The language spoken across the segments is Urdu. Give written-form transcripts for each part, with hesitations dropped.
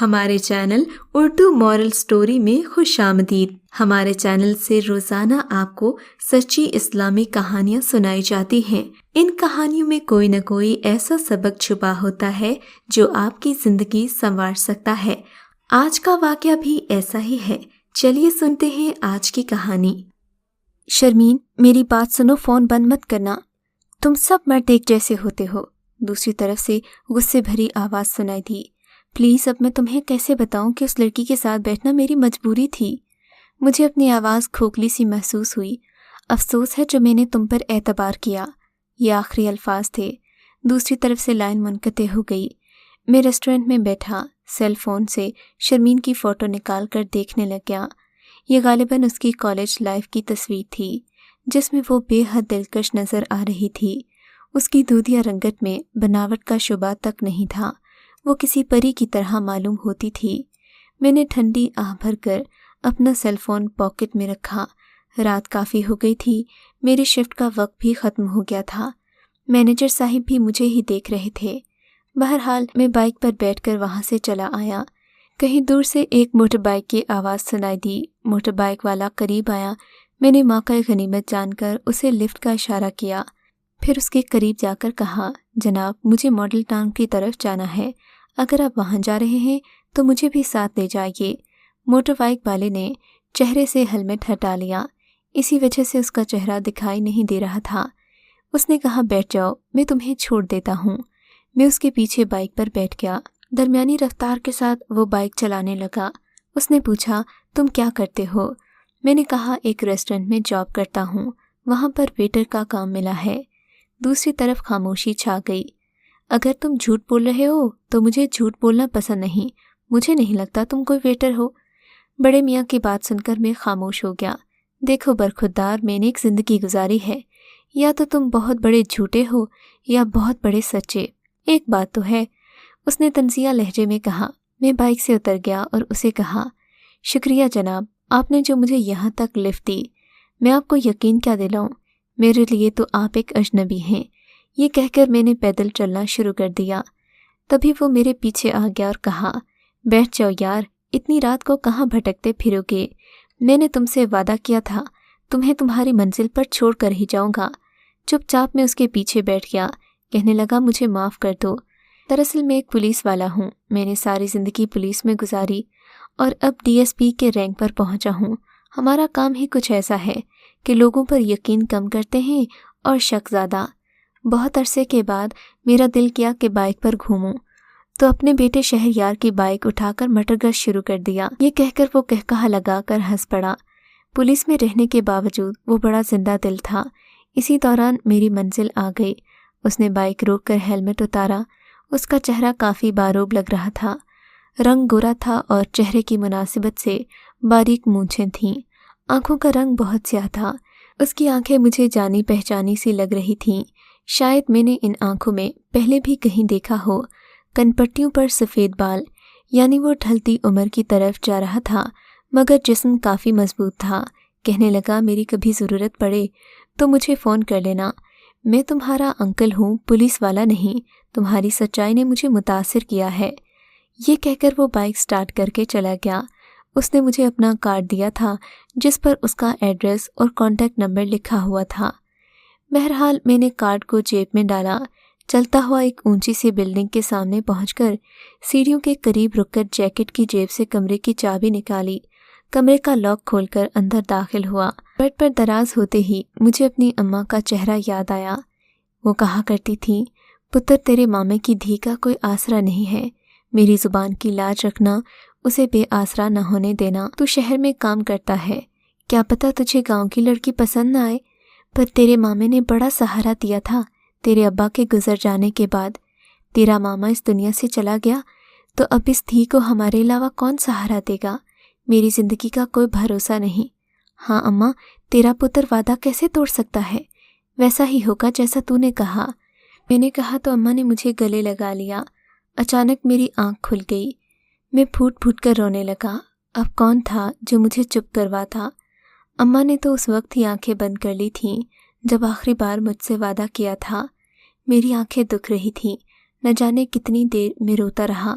ہمارے چینل اردو مورل سٹوری میں خوش آمدید۔ ہمارے چینل سے روزانہ آپ کو سچی اسلامی کہانیاں سنائی جاتی ہیں۔ ان کہانیوں میں کوئی نہ کوئی ایسا سبق چھپا ہوتا ہے جو آپ کی زندگی سنوار سکتا ہے۔ آج کا واقعہ بھی ایسا ہی ہے۔ چلیے سنتے ہیں آج کی کہانی۔ شرمین، میری بات سنو، فون بند مت کرنا۔ تم سب مرد ایک جیسے ہوتے ہو۔ دوسری طرف سے غصے بھری آواز سنائی دی۔ پلیز، اب میں تمہیں کیسے بتاؤں کہ اس لڑکی کے ساتھ بیٹھنا میری مجبوری تھی۔ مجھے اپنی آواز کھوکھلی سی محسوس ہوئی۔ افسوس ہے جو میں نے تم پر اعتبار کیا۔ یہ آخری الفاظ تھے۔ دوسری طرف سے لائن منقطع ہو گئی۔ میں ریسٹورنٹ میں بیٹھا سیل فون سے شرمین کی فوٹو نکال کر دیکھنے لگ گیا۔ یہ غالباً اس کی کالج لائف کی تصویر تھی جس میں وہ بے حد دلکش نظر آ رہی تھی۔ اس کی دودھیا رنگت میں بناوٹ کا شبہ تک نہیں تھا۔ وہ کسی پری کی طرح معلوم ہوتی تھی۔ میں نے ٹھنڈی آہ بھر کر اپنا سیل فون پاکٹ میں رکھا۔ رات کافی ہو گئی تھی۔ میری شفٹ کا وقت بھی ختم ہو گیا تھا۔ مینیجر صاحب بھی مجھے ہی دیکھ رہے تھے۔ بہرحال میں بائک پر بیٹھ کر وہاں سے چلا آیا۔ کہیں دور سے ایک موٹر بائک کی آواز سنائی دی۔ موٹر بائک والا قریب آیا۔ میں نے موقع غنیمت جان کر اسے لفٹ کا اشارہ کیا، پھر اس کے قریب جا کر کہا، جناب مجھے ماڈل ٹاؤن کی طرف جانا ہے، اگر آپ وہاں جا رہے ہیں تو مجھے بھی ساتھ لے جائیے۔ موٹر بائک والے نے چہرے سے ہیلمٹ ہٹا لیا، اسی وجہ سے اس کا چہرہ دکھائی نہیں دے رہا تھا۔ اس نے کہا، بیٹھ جاؤ، میں تمہیں چھوڑ دیتا ہوں۔ میں اس کے پیچھے بائک پر بیٹھ گیا۔ درمیانی رفتار کے ساتھ وہ بائک چلانے لگا۔ اس نے پوچھا، تم کیا کرتے ہو؟ میں نے کہا، ایک ریسٹورنٹ میں جاب کرتا ہوں، وہاں پر ویٹر کا کام ملا ہے۔ دوسری طرف خاموشی چھا گئی۔ اگر تم جھوٹ بول رہے ہو تو مجھے جھوٹ بولنا پسند نہیں۔ مجھے نہیں لگتا تم کوئی ویٹر ہو۔ بڑے میاں کی بات سن کر میں خاموش ہو گیا۔ دیکھو برخودار، میں نے ایک زندگی گزاری ہے، یا تو تم بہت بڑے جھوٹے ہو یا بہت بڑے سچے، ایک بات تو ہے۔ اس نے طنزیہ لہجے میں کہا۔ میں بائک سے اتر گیا اور اسے کہا، شکریہ جناب، آپ نے جو مجھے یہاں تک لفٹ دی۔ میں آپ کو یقین کیا دلاؤں، میرے لیے تو آپ ایک اجنبی ہیں۔ یہ کہہ کر میں نے پیدل چلنا شروع کر دیا۔ تبھی وہ میرے پیچھے آ گیا اور کہا، بیٹھ جاؤ یار، اتنی رات کو کہاں بھٹکتے پھرو گے؟ میں نے تم سے وعدہ کیا تھا تمہیں تمہاری منزل پر چھوڑ کر ہی جاؤں گا۔ چپ چاپ میں اس کے پیچھے بیٹھ گیا۔ کہنے لگا، مجھے معاف کر دو، دراصل میں ایک پولیس والا ہوں۔ میں نے ساری زندگی پولیس میں گزاری اور اب ڈی ایس پی کے رینک پر پہنچا ہوں۔ ہمارا کام ہی کچھ ایسا ہے کہ لوگوں پر یقین کم کرتے ہیں اور شک زیادہ۔ بہت عرصے کے بعد میرا دل کیا کہ بائک پر گھوموں، تو اپنے بیٹے شہریار کی بائک اٹھا کر مٹر گشت شروع کر دیا۔ یہ کہہ کر وہ کہکہا لگا کر ہنس پڑا۔ پولیس میں رہنے کے باوجود وہ بڑا زندہ دل تھا۔ اسی دوران میری منزل آ گئی۔ اس نے بائک روک کر ہیلمٹ اتارا۔ اس کا چہرہ کافی باروب لگ رہا تھا۔ رنگ گورا تھا اور چہرے کی مناسبت سے باریک مونچھیں تھیں۔ آنکھوں کا رنگ بہت سیاہ تھا۔ اس کی آنکھیں مجھے جانی پہچانی سی لگ رہی تھیں۔ شاید میں نے ان آنکھوں میں پہلے بھی کہیں دیکھا ہو۔ کن پٹیوں پر سفید بال، یعنی وہ ڈھلتی عمر کی طرف جا رہا تھا، مگر جسم کافی مضبوط تھا۔ کہنے لگا، میری کبھی ضرورت پڑے تو مجھے فون کر لینا۔ میں تمہارا انکل ہوں، پولیس والا نہیں۔ تمہاری سچائی نے مجھے متاثر کیا ہے۔ یہ کہہ کر وہ بائک سٹارٹ کر کے چلا گیا۔ اس نے مجھے اپنا کارڈ دیا تھا جس پر اس کا ایڈریس اور کانٹیکٹ نمبر لکھا ہوا تھا۔ بہرحال میں نے کارڈ کو جیب میں ڈالا۔ چلتا ہوا ایک اونچی سی بلڈنگ کے سامنے پہنچ کر سیڑھیوں کے قریب رک کر جیکٹ کی جیب سے کمرے کی چابی نکالی۔ کمرے کا لاک کھول کر اندر داخل ہوا۔ بیڈ پر دراز ہوتے ہی مجھے اپنی اماں کا چہرہ یاد آیا۔ وہ کہا کرتی تھیں، پتر تیرے مامے کی دھی کا کوئی آسرا نہیں ہے، میری زبان کی لاج رکھنا، اسے بے آسرا نہ ہونے دینا۔ تو شہر میں کام کرتا ہے، کیا پتہ تجھے گاؤں کی لڑکی پسند نہ آئے، پر تیرے مامے نے بڑا سہارا دیا تھا تیرے ابا کے گزر جانے کے بعد۔ تیرا ماما اس دنیا سے چلا گیا تو اب اس دھی کو ہمارے علاوہ کون سہارا دے گا؟ میری زندگی کا کوئی بھروسہ نہیں۔ ہاں اماں، تیرا پتر وعدہ کیسے توڑ سکتا ہے؟ ویسا ہی ہوگا جیسا تو نے کہا۔ میں نے کہا تو اماں نے مجھے گلے لگا لیا۔ اچانک میری آنکھ کھل گئی۔ میں پھوٹ پھوٹ کر رونے لگا۔ اب کون تھا جو مجھے چپ کرواتا؟ اماں نے تو اس وقت ہی آنکھیں بند کر لی تھیں جب آخری بار مجھ سے وعدہ کیا تھا۔ میری آنکھیں دکھ رہی تھیں۔ نہ جانے کتنی دیر میں روتا رہا۔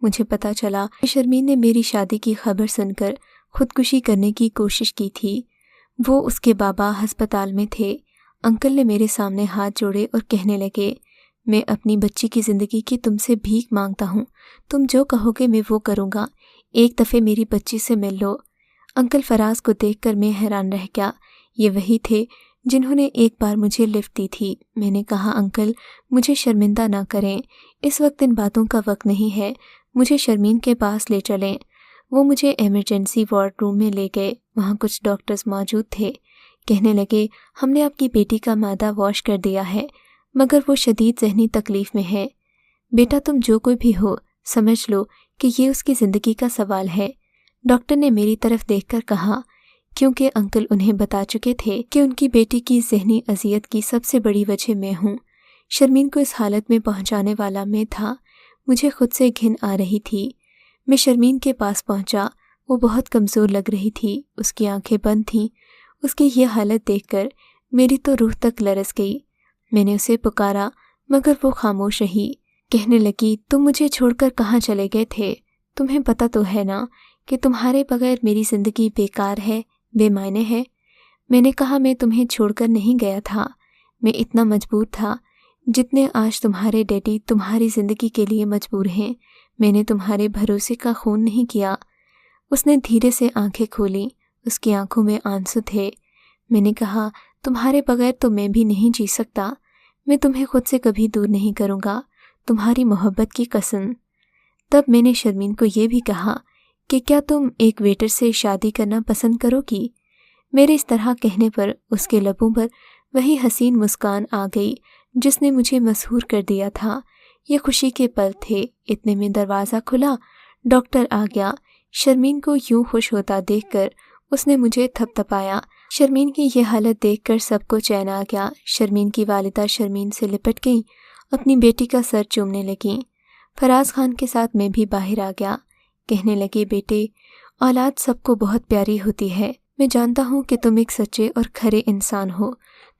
مجھے پتہ چلا کہ شرمین نے میری شادی کی خبر سن کر خودکشی کرنے کی کوشش کی تھی۔ وہ اس کے بابا ہسپتال میں تھے۔ انکل نے میرے سامنے ہاتھ جوڑے اور کہنے لگے، میں اپنی بچی کی زندگی کی تم سے بھیک مانگتا ہوں، تم جو کہو گے میں وہ کروں گا، ایک دفعہ میری بچی سے مل لو۔ انکل فراز کو دیکھ کر میں حیران رہ گیا۔ یہ وہی تھے جنہوں نے ایک بار مجھے لفٹ دی تھی۔ میں نے کہا، انکل مجھے شرمندہ نہ کریں، اس وقت ان باتوں کا وقت نہیں ہے، مجھے شرمین کے پاس لے چلیں۔ وہ مجھے ایمرجنسی وارڈ روم میں لے گئے، وہاں کچھ ڈاکٹرز موجود تھے۔ کہنے لگے، ہم نے آپ کی بیٹی کا معدہ واش کر دیا ہے، مگر وہ شدید ذہنی تکلیف میں ہے۔ بیٹا تم جو کوئی بھی ہو، سمجھ لو کہ یہ اس کی زندگی کا سوال ہے۔ ڈاکٹر نے میری طرف دیکھ کر کہا، کیونکہ انکل انہیں بتا چکے تھے کہ ان کی بیٹی کی ذہنی اذیت کی سب سے بڑی وجہ میں ہوں۔ شرمین کو اس حالت میں پہنچانے والا میں تھا۔ مجھے خود سے گھن آ رہی تھی۔ میں شرمین کے پاس پہنچا۔ وہ بہت کمزور لگ رہی تھی، اس کی آنکھیں بند تھیں۔ اس کی یہ حالت دیکھ کر میری تو روح تک لرز گئی۔ میں نے اسے پکارا مگر وہ خاموش رہی۔ کہنے لگی، تم مجھے چھوڑ کر کہاں چلے گئے تھے؟ تمہیں پتہ تو ہے نا کہ تمہارے بغیر میری زندگی بیکار ہے، بے معنی ہے۔ میں نے کہا، میں تمہیں چھوڑ کر نہیں گیا تھا، میں اتنا مجبور تھا جتنے آج تمہارے ڈیڈی تمہاری زندگی کے لیے مجبور ہیں۔ میں نے تمہارے بھروسے کا خون نہیں کیا۔ اس نے دھیرے سے آنکھیں کھولیں، اس کی آنکھوں میں آنسو تھے۔ میں نے کہا، تمہارے بغیر تو میں بھی نہیں جی سکتا، میں تمہیں خود سے کبھی دور نہیں کروں گا، تمہاری محبت کی قسم۔ تب میں نے شرمین کو یہ بھی کہا کہ کیا تم ایک ویٹر سے شادی کرنا پسند کرو گی؟ میرے اس طرح کہنے پر اس کے لبوں پر وہی حسین مسکان آ گئی جس نے مجھے مسحور کر دیا تھا۔ یہ خوشی کے پل تھے۔ اتنے میں دروازہ کھلا، ڈاکٹر آ گیا۔ شرمین کو یوں خوش ہوتا دیکھ کر اس نے مجھے تھپ تھپایا۔ شرمین کی یہ حالت دیکھ کر سب کو چین آ گیا۔ شرمین کی والدہ شرمین سے لپٹ گئیں، اپنی بیٹی کا سر چومنے لگیں۔ فراز خان کے ساتھ میں بھی باہر آ گیا۔ کہنے لگے، بیٹے، اولاد سب کو بہت پیاری ہوتی ہے، میں جانتا ہوں کہ تم ایک سچے اور کھرے انسان ہو،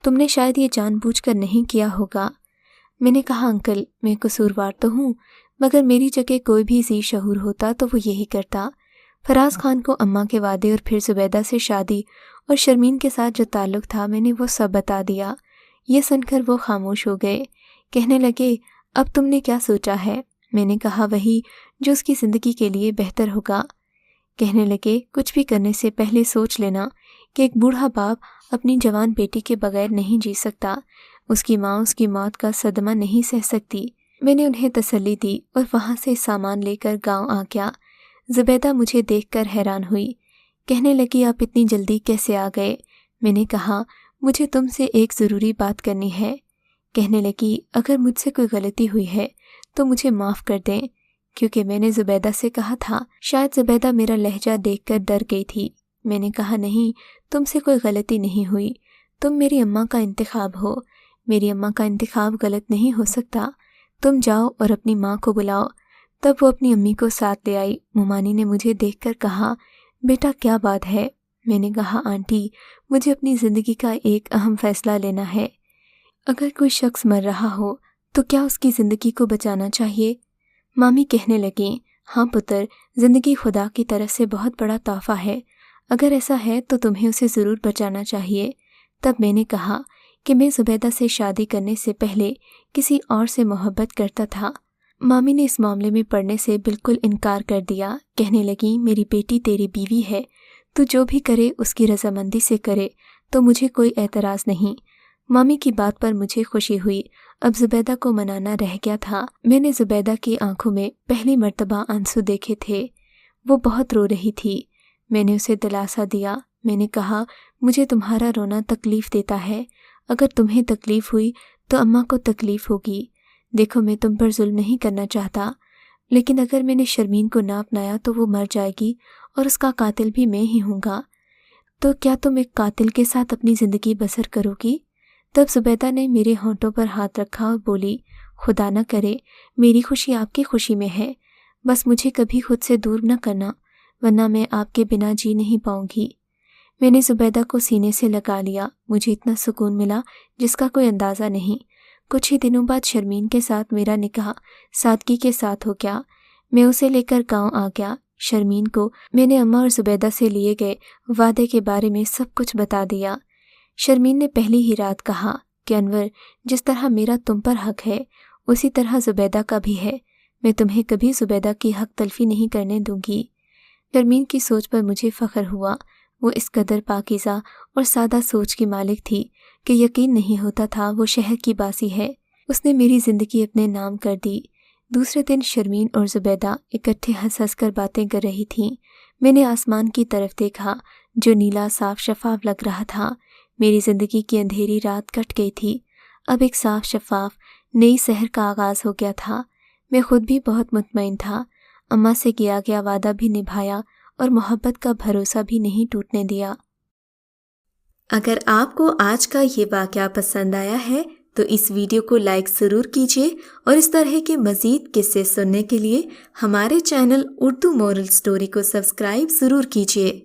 تم نے شاید یہ جان بوجھ کر نہیں کیا ہوگا۔ میں نے کہا، انکل میں قصوروار تو ہوں، مگر میری جگہ کوئی بھی ذی شعور ہوتا تو وہ یہی کرتا۔ فراز خان کو اماں کے وعدے اور پھر زبیدہ سے شادی اور شرمین کے ساتھ جو تعلق تھا میں نے وہ سب بتا دیا۔ یہ سن کر وہ خاموش ہو گئے۔ کہنے لگے، اب تم نے کیا سوچا ہے؟ میں نے کہا، وہی جو اس کی زندگی کے لیے بہتر ہوگا۔ کہنے لگے، کچھ بھی کرنے سے پہلے سوچ لینا کہ ایک بوڑھا باپ اپنی جوان بیٹی کے بغیر نہیں جی سکتا، اس کی ماں اس کی موت کا صدمہ نہیں سہ سکتی۔ میں نے انہیں تسلی دی اور وہاں سے سامان لے کر گاؤں آ گیا۔ زبیدہ مجھے دیکھ کر حیران ہوئی، کہنے لگی، آپ اتنی جلدی کیسے آ گئے؟ میں نے کہا، مجھے تم سے ایک ضروری بات کرنی ہے۔ کہنے لگی، اگر مجھ سے کوئی غلطی ہوئی ہے تو مجھے معاف کر دیں، کیونکہ میں نے زبیدہ سے کہا تھا۔ شاید زبیدہ میرا لہجہ دیکھ کر ڈر گئی تھی۔ میں نے کہا، نہیں، تم سے کوئی غلطی نہیں ہوئی، تم میری اماں کا انتخاب ہو، میری اماں کا انتخاب غلط نہیں ہو سکتا۔ تم جاؤ اور اپنی ماں کو بلاؤ۔ تب وہ اپنی امی کو ساتھ لے آئی۔ مومانی نے مجھے دیکھ کر کہا، بیٹا کیا بات ہے؟ میں نے کہا، آنٹی مجھے اپنی زندگی کا ایک اہم فیصلہ لینا ہے۔ اگر کوئی شخص مر رہا ہو تو کیا اس کی زندگی کو بچانا چاہیے؟ مامی کہنے لگیں، ہاں پتر، زندگی خدا کی طرف سے بہت بڑا تحفہ ہے، اگر ایسا ہے تو تمہیں اسے ضرور بچانا چاہیے۔ تب میں نے کہا کہ میں زبیدہ سے شادی کرنے سے پہلے کسی اور سے محبت کرتا تھا۔ مامی نے اس معاملے میں پڑھنے سے بالکل انکار کر دیا۔ کہنے لگیں، میری بیٹی تیری بیوی ہے، تو جو بھی کرے اس کی رضامندی سے کرے تو مجھے کوئی اعتراض نہیں۔ مامی کی بات پر مجھے خوشی ہوئی۔ اب زبیدہ کو منانا رہ گیا تھا۔ میں نے زبیدہ کی آنکھوں میں پہلی مرتبہ آنسو دیکھے تھے۔ وہ بہت رو رہی تھی۔ میں نے اسے دلاسا دیا۔ میں نے کہا، مجھے تمہارا رونا تکلیف دیتا ہے، اگر تمہیں تکلیف ہوئی تو اماں کو تکلیف ہوگی۔ دیکھو، میں تم پر ظلم نہیں کرنا چاہتا، لیکن اگر میں نے شرمین کو نہ اپنایا تو وہ مر جائے گی اور اس کا قاتل بھی میں ہی ہوں گا۔ تو کیا تم ایک قاتل کے ساتھ اپنی زندگی بسر کرو گی؟ تب زبیدہ نے میرے ہونٹوں پر ہاتھ رکھا اور بولی، خدا نہ کرے، میری خوشی آپ کی خوشی میں ہے، بس مجھے کبھی خود سے دور نہ کرنا، ورنہ میں آپ کے بنا جی نہیں پاؤں گی۔ میں نے زبیدہ کو سینے سے لگا لیا۔ مجھے اتنا سکون ملا جس کا کوئی اندازہ نہیں۔ کچھ ہی دنوں بعد شرمین کے ساتھ میرا نکاح سادگی کے ساتھ ہو گیا۔ میں اسے لے کر گاؤں آ گیا۔ شرمین کو میں نے اماں اور زبیدہ سے لیے گئے وعدے کے بارے میں سب کچھ بتا دیا۔ شرمین نے پہلی ہی رات کہا کہ انور، جس طرح میرا تم پر حق ہے اسی طرح زبیدہ کا بھی ہے، میں تمہیں کبھی زبیدہ کی حق تلفی نہیں کرنے دوں گی۔ شرمین کی سوچ پر مجھے فخر ہوا۔ وہ اس قدر پاکیزہ اور سادہ سوچ کی مالک تھی کہ یقین نہیں ہوتا تھا وہ شہر کی باسی ہے۔ اس نے میری زندگی اپنے نام کر دی۔ دوسرے دن شرمین اور زبیدہ اکٹھے ہنس ہنس کر باتیں کر رہی تھیں۔ میں نے آسمان کی طرف دیکھا جو نیلا صاف شفاف لگ رہا تھا۔ میری زندگی کی اندھیری رات کٹ گئی تھی، اب ایک صاف شفاف نئی سحر کا آغاز ہو گیا تھا۔ میں خود بھی بہت مطمئن تھا۔ اماں سے کیا گیا وعدہ بھی نبھایا اور محبت کا بھروسہ بھی نہیں ٹوٹنے دیا۔ اگر آپ کو آج کا یہ واقعہ پسند آیا ہے تو اس ویڈیو کو لائک ضرور کیجیے اور اس طرح کے مزید قصے سننے کے لیے ہمارے چینل اردو مورل سٹوری کو سبسکرائب ضرور کیجیے۔